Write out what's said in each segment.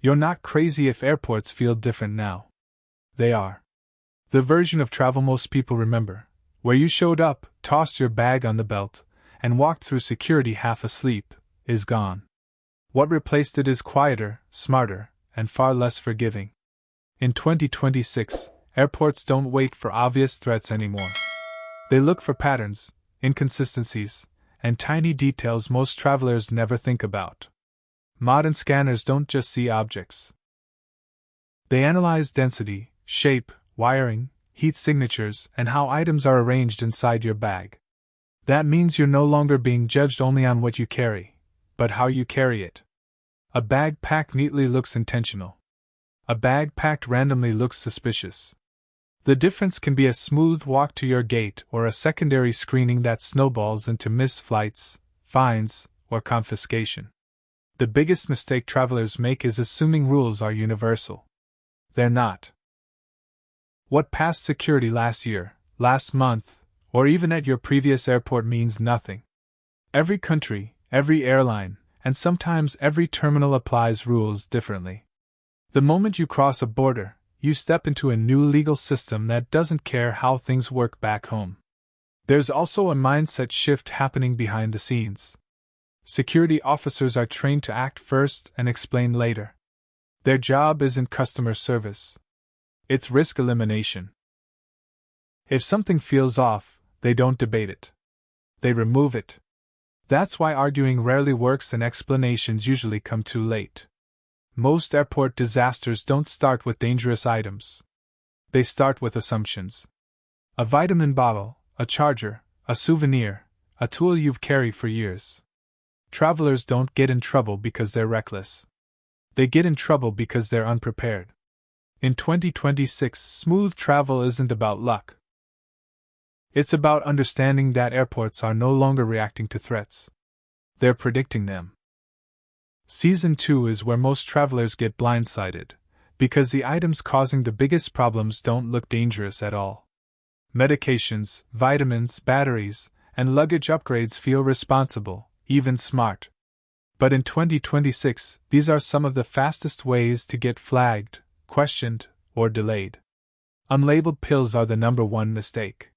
You're not crazy if airports feel different now. They are. The version of travel most people remember, where you showed up, tossed your bag on the belt, and walked through security half asleep, is gone. What replaced it is quieter, smarter, and far less forgiving. In 2026, airports don't wait for obvious threats anymore. They look for patterns, inconsistencies, and tiny details most travelers never think about. Modern scanners don't just see objects. They analyze density, shape, wiring, heat signatures, and how items are arranged inside your bag. That means you're no longer being judged only on what you carry, but how you carry it. A bag packed neatly looks intentional. A bag packed randomly looks suspicious. The difference can be a smooth walk to your gate or a secondary screening that snowballs into missed flights, fines, or confiscation. The biggest mistake travelers make is assuming rules are universal. They're not. What passed security last year, last month, or even at your previous airport means nothing. Every country, every airline, and sometimes every terminal applies rules differently. The moment you cross a border, you step into a new legal system that doesn't care how things work back home. There's also a mindset shift happening behind the scenes. Security officers are trained to act first and explain later. Their job isn't customer service. It's risk elimination. If something feels off, they don't debate it. They remove it. That's why arguing rarely works and explanations usually come too late. Most airport disasters don't start with dangerous items. They start with assumptions. A vitamin bottle, a charger, a souvenir, a tool you've carried for years. Travelers don't get in trouble because they're reckless. They get in trouble because they're unprepared. In 2026, smooth travel isn't about luck. It's about understanding that airports are no longer reacting to threats. They're predicting them. Season 2 is where most travelers get blindsided, because the items causing the biggest problems don't look dangerous at all. Medications, vitamins, batteries, and luggage upgrades feel responsible, even smart. But in 2026, these are some of the fastest ways to get flagged, questioned, or delayed. Unlabeled pills are the number one mistake.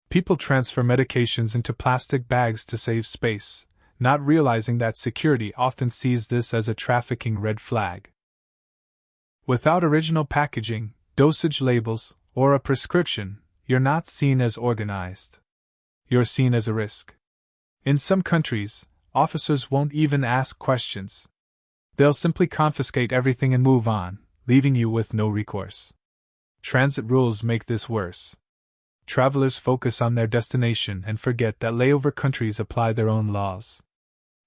People transfer medications into plastic bags to save space, not realizing that security often sees this as a trafficking red flag. Without original packaging, dosage labels, or a prescription, you're not seen as organized. You're seen as a risk. In some countries, officers won't even ask questions. They'll simply confiscate everything and move on, leaving you with no recourse. Transit rules make this worse. Travelers focus on their destination and forget that layover countries apply their own laws.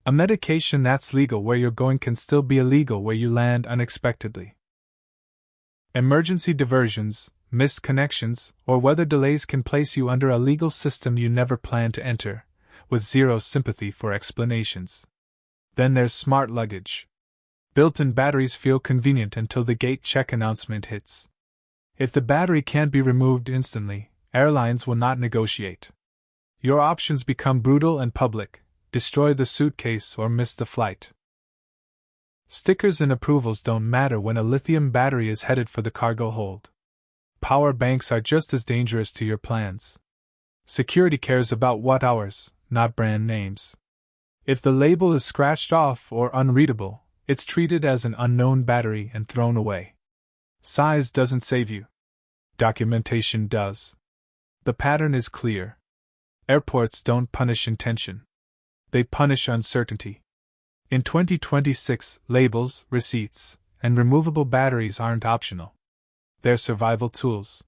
A medication that's legal where you're going can still be illegal where you land unexpectedly. Emergency diversions, missed connections, or weather delays can place you under a legal system you never planned to enter, with zero sympathy for explanations. Then there's smart luggage. Built-in batteries feel convenient until the gate check announcement hits. If the battery can't be removed instantly, airlines will not negotiate. Your options become brutal and public: destroy the suitcase or miss the flight. Stickers and approvals don't matter when a lithium battery is headed for the cargo hold. Power banks are just as dangerous to your plans. Security cares about watt hours, not brand names. If the label is scratched off or unreadable, it's treated as an unknown battery and thrown away. Size doesn't save you. Documentation does. The pattern is clear. Airports don't punish intention. They punish uncertainty. In 2026, labels, receipts, and removable batteries aren't optional. They're survival tools.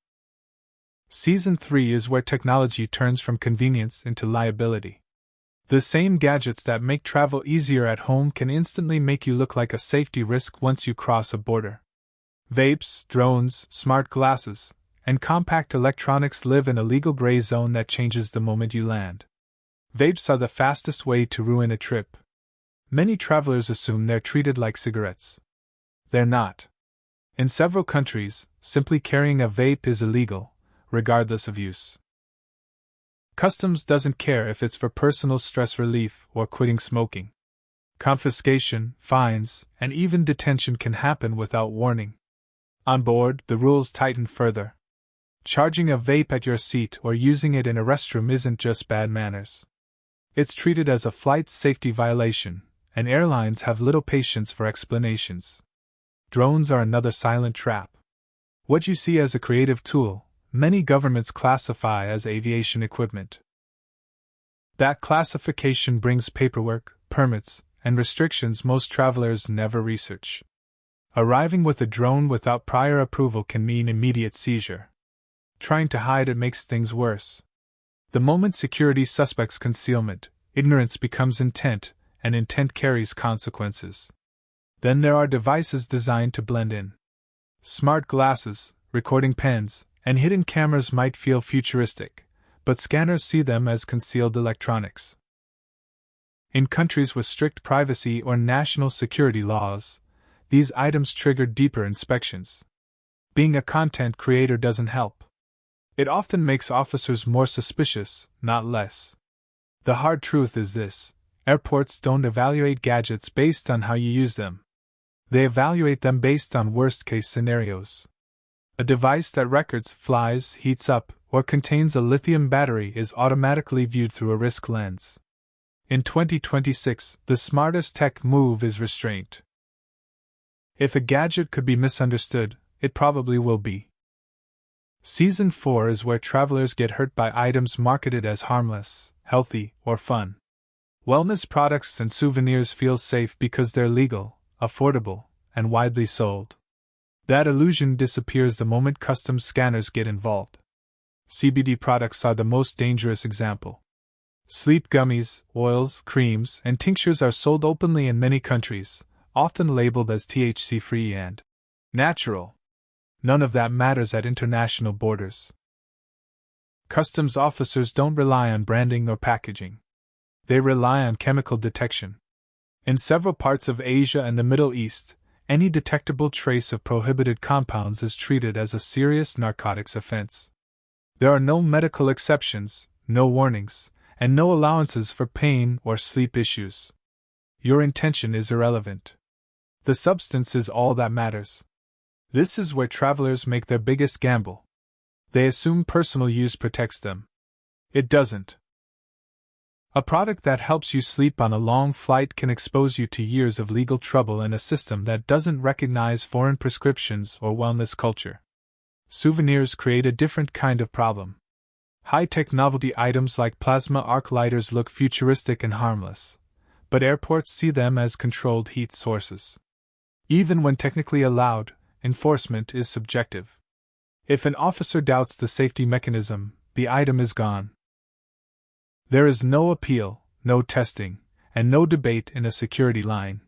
Season 3 is where technology turns from convenience into liability. The same gadgets that make travel easier at home can instantly make you look like a safety risk once you cross a border. Vapes, drones, smart glasses, and compact electronics live in a legal gray zone that changes the moment you land. Vapes are the fastest way to ruin a trip. Many travelers assume they're treated like cigarettes. They're not. In several countries, simply carrying a vape is illegal, regardless of use. Customs doesn't care if it's for personal stress relief or quitting smoking. Confiscation, fines, and even detention can happen without warning. On board, the rules tighten further. Charging a vape at your seat or using it in a restroom isn't just bad manners. It's treated as a flight safety violation, and airlines have little patience for explanations. Drones are another silent trap. What you see as a creative tool, many governments classify as aviation equipment. That classification brings paperwork, permits, and restrictions most travelers never research. Arriving with a drone without prior approval can mean immediate seizure. Trying to hide it makes things worse. The moment security suspects concealment, ignorance becomes intent, and intent carries consequences. Then there are devices designed to blend in. Smart glasses, recording pens, and hidden cameras might feel futuristic, but scanners see them as concealed electronics. In countries with strict privacy or national security laws, these items trigger deeper inspections. Being a content creator doesn't help. It often makes officers more suspicious, not less. The hard truth is this: airports don't evaluate gadgets based on how you use them. They evaluate them based on worst-case scenarios. A device that records, flies, heats up, or contains a lithium battery is automatically viewed through a risk lens. In 2026, the smartest tech move is restraint. If a gadget could be misunderstood, it probably will be. Season 4 is where travelers get hurt by items marketed as harmless, healthy, or fun. Wellness products and souvenirs feel safe because they're legal, affordable, and widely sold. That illusion disappears the moment customs scanners get involved. CBD products are the most dangerous example. Sleep gummies, oils, creams, and tinctures are sold openly in many countries, often labeled as THC-free and natural. None of that matters at international borders. Customs officers don't rely on branding or packaging. They rely on chemical detection. In several parts of Asia and the Middle East, any detectable trace of prohibited compounds is treated as a serious narcotics offense. There are no medical exceptions, no warnings, and no allowances for pain or sleep issues. Your intention is irrelevant. The substance is all that matters. This is where travelers make their biggest gamble. They assume personal use protects them. It doesn't. A product that helps you sleep on a long flight can expose you to years of legal trouble in a system that doesn't recognize foreign prescriptions or wellness culture. Souvenirs create a different kind of problem. High-tech novelty items like plasma arc lighters look futuristic and harmless, but airports see them as controlled heat sources. Even when technically allowed, enforcement is subjective. If an officer doubts the safety mechanism, the item is gone. There is no appeal, no testing, and no debate in a security line.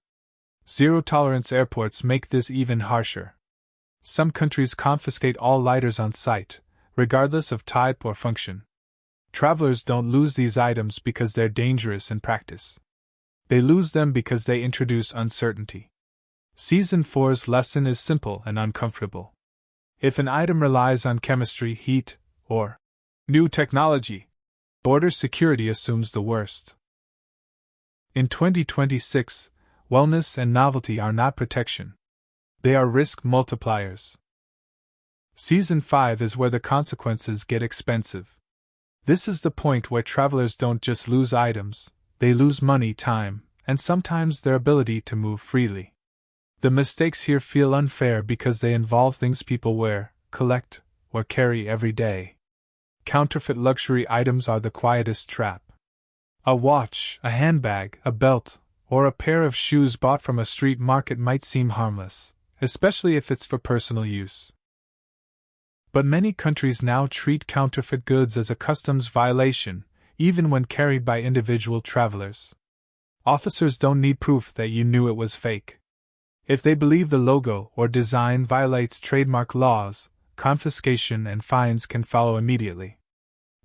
Zero-tolerance airports make this even harsher. Some countries confiscate all lighters on site, regardless of type or function. Travelers don't lose these items because they're dangerous in practice. They lose them because they introduce uncertainty. Season 4's lesson is simple and uncomfortable. If an item relies on chemistry, heat, or new technology, border security assumes the worst. In 2026, wellness and novelty are not protection. They are risk multipliers. Season 5 is where the consequences get expensive. This is the point where travelers don't just lose items, they lose money, time, and sometimes their ability to move freely. The mistakes here feel unfair because they involve things people wear, collect, or carry every day. Counterfeit luxury items are the quietest trap. A watch, a handbag, a belt, or a pair of shoes bought from a street market might seem harmless, especially if it's for personal use. But many countries now treat counterfeit goods as a customs violation, even when carried by individual travelers. Officers don't need proof that you knew it was fake. If they believe the logo or design violates trademark laws, confiscation and fines can follow immediately.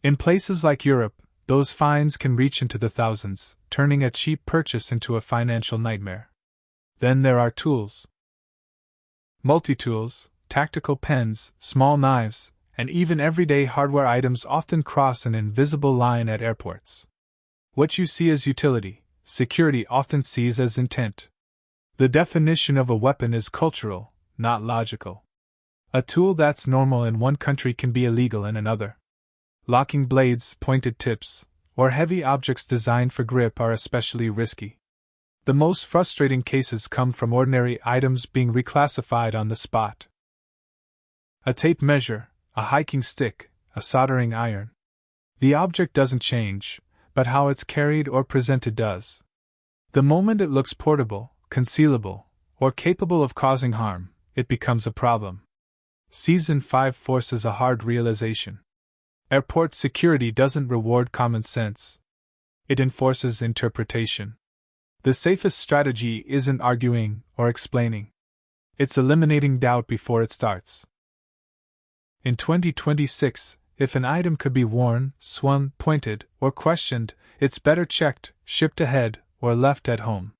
In places like Europe, those fines can reach into the thousands, turning a cheap purchase into a financial nightmare. Then there are tools. Multi-tools, tactical pens, small knives, and even everyday hardware items often cross an invisible line at airports. What you see as utility, security often sees as intent. The definition of a weapon is cultural, not logical. A tool that's normal in one country can be illegal in another. Locking blades, pointed tips, or heavy objects designed for grip are especially risky. The most frustrating cases come from ordinary items being reclassified on the spot. A tape measure, a hiking stick, a soldering iron. The object doesn't change, but how it's carried or presented does. The moment it looks portable, concealable, or capable of causing harm, it becomes a problem. Season 5 forces a hard realization. Airport security doesn't reward common sense. It enforces interpretation. The safest strategy isn't arguing or explaining. It's eliminating doubt before it starts. In 2026, if an item could be worn, swung, pointed, or questioned, it's better checked, shipped ahead, or left at home.